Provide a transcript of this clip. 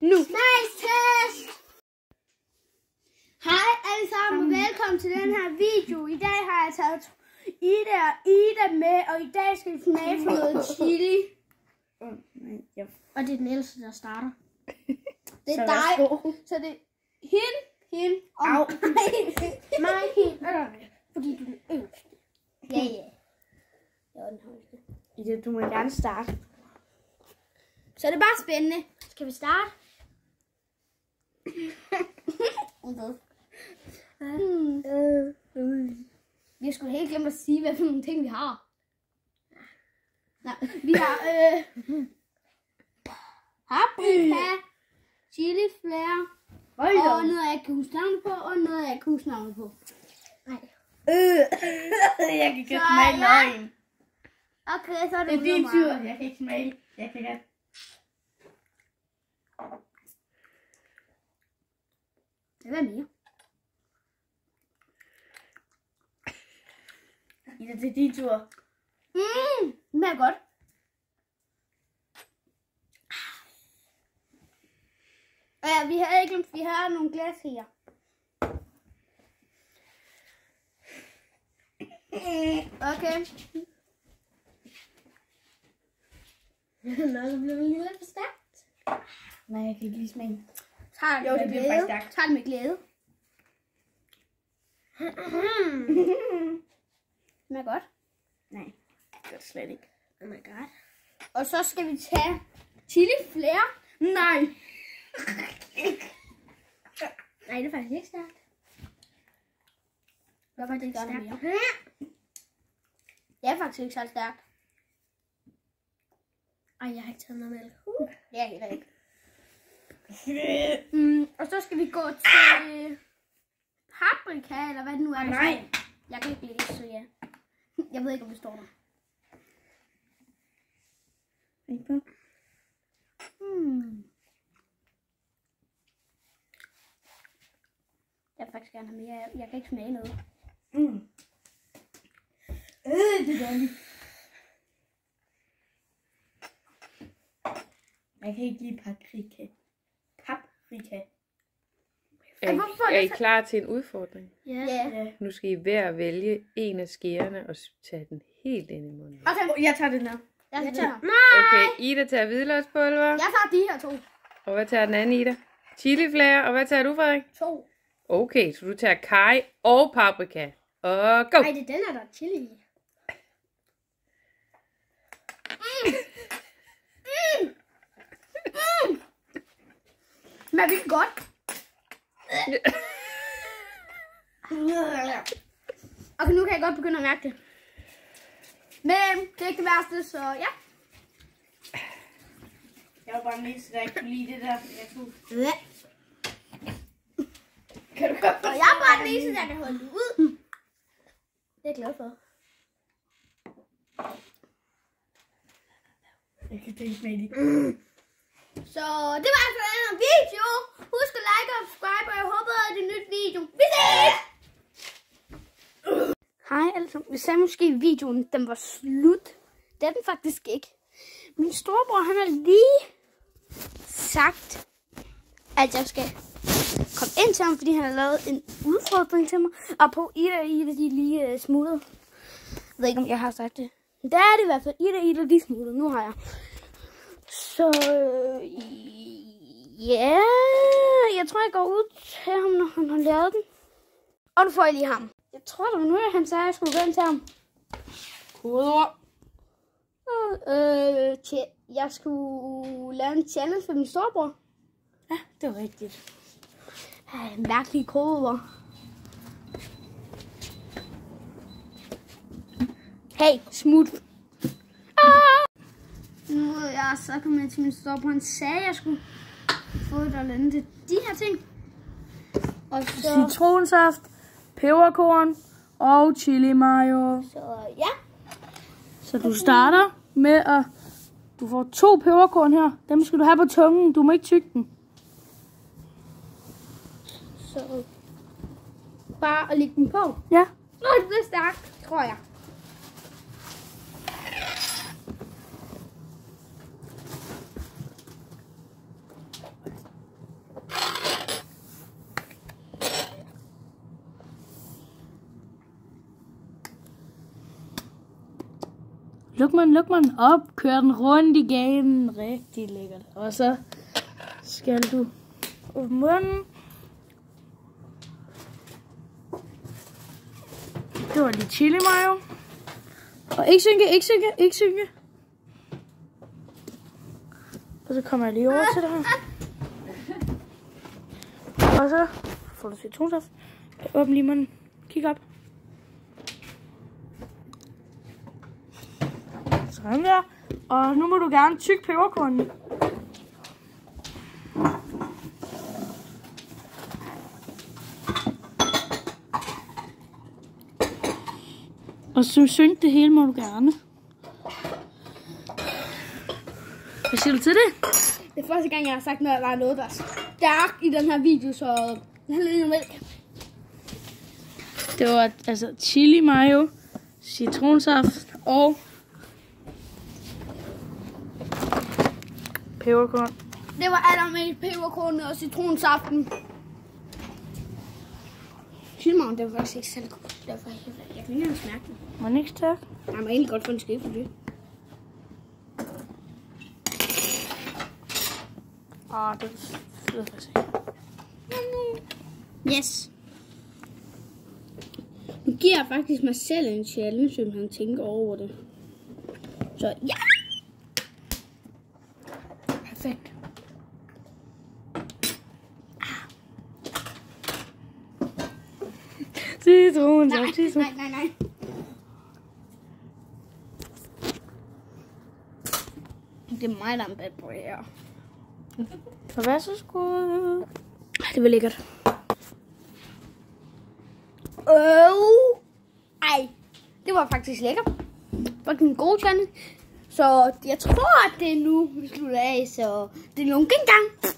Nu. Smagstest! Hej alle sammen, og velkommen til den her video. I dag har jeg taget Ida og Ida med, og i dag skal vi smage for noget chili. Og det er den ældste, der starter. Det er dig. Så det er hende og mig, hende og dig. Fordi du er den yngste. Ja. Jeg er den højeste. Ida, du må gerne starte. Så det er bare spændende. Skal vi starte? Vi skulle helt glemme at sige, hvad for nogle ting vi har. Nej, vi har paprika, chiliflare, og noget jeg ikke kan huske navnet på, og noget jeg ikke kan huske navnet på. Nej. Jeg kan ikke smage løgn. Okay, så er det din tur. Jeg kan ikke smage. Jeg kan godt. Det var mere. Ida, det er din tur. Det er godt. Og ja, vi har ikke glemt, vi har nogle glas her. Okay. Noget blev lige lidt for stærkt. Nej, jeg kan ikke lige smage. Jo, det bliver faktisk stærkt. Tag det med glæde. Det er godt. Nej, det gør det slet ikke. Oh my god. Og så skal vi tage chiliflare. Nej. Nej, det er faktisk ikke stærkt. Hvorfor det gør det mere? Det er faktisk ikke så stærkt. Ej, jeg har ikke taget noget mælk. Det er heller ikke. Og så skal vi gå til paprika, eller hvad det nu er. Nej. Jeg kan ikke læse, så ja. Jeg ved ikke, om det står der. Jeg vil faktisk gerne have mere. Jeg kan ikke smage noget. Det er dårligt. Jeg kan ikke lide paprika. Er I klar til en udfordring? Ja. Nu skal I hver vælge en af skærene og tage den helt ind i munden. Okay, Jeg tager den her. jeg tager. Okay, Ida tager hvidløgspulver. Jeg tager de her 2. Og hvad tager den anden, Ida? Chiliflare. Og hvad tager du, Frederik? 2. Okay, så du tager kaj og paprika. Og go! Ej, det er den her, der er chili i. Men det er godt. Okay, nu kan jeg godt begynde at mærke det. Men det er ikke det værste, så ja. Jeg var bare den eneste, der ikke kunne lide det der. Jeg tog. Kan du godt? Og jeg er bare den eneste, der kan holde det ud. Det er jeg glad for. Jeg kan ikke smage det. Så det var altså den her video. Husk at like og subscribe, og jeg håber, at det er en nyt video. Vi ses! Hej alle sammen. Vi sagde måske i videoen, den var slut. Det er den faktisk ikke. Min storebror, han har lige sagt, at jeg skal komme ind til ham, fordi han har lavet en udfordring til mig. Og på Ida og Ida, de er lige smuttet. Jeg ved ikke, om jeg har sagt det. Men der er det i hvert fald. Ida og Ida, de er smuttet. Nu har jeg. Så ja, jeg tror, jeg går ud til ham, når han har lavet den. Og nu får jeg lige ham. Jeg tror, det var nu, han sagde, at jeg skulle gå ind til ham. Kodeord. Jeg skulle lave en challenge for min storebror. Ja, det var rigtigt. Mærkelige kodeord. Hey, smut. Nu er jeg så kommet til min storebror. Han sagde, at jeg skulle få et eller andet til de her ting. Og så... Citronsaft, peberkorn og chili mayo. Så ja. Så du starter med at... Du får 2 peberkorn her. Dem skal du have på tungen. Du må ikke tygge den. Så bare at lægge den på. Ja. Nå, det bliver stærkt, tror jeg. Luk man op, kør den rundt igen. Rigtig lækkert. Og så skal du åbne munden. Det var lige chili mayo. Og ikke synke. Og så kommer jeg lige over til dig her. Og så får du citronsaft. Åbn lige munden. Kig op. Sådan der. Og nu må du gerne tygge peberkornene. Og så synk det hele må du gerne. Hvad siger du til det? Det er første gang, jeg har sagt, når der er noget, der er stærkt i den her video, så jeg har lidt mælk. Det var altså chili mayo, citronsaft og peberkorn. Det var allermest peberkornet og citronsaften. Chilimagen, det var faktisk ikke særlig godt. Derfor jeg kan ikke smage den. Må den ikke stærk? Jeg må egentlig godt få en skive for det. Det ved faktisk ikke. Yes. Nu giver jeg faktisk mig selv en challenge, hvis han tænker over det. Så ja! Perfekt. Citronsaft. Nej. Det er mig, der er bad boy her. Og hvad så skulle? Det var lækkert. Ej, det var faktisk lækkert. Det var en god challenge. Så jeg tror, at det er nu, vi slutter af. Så det er nogen gang.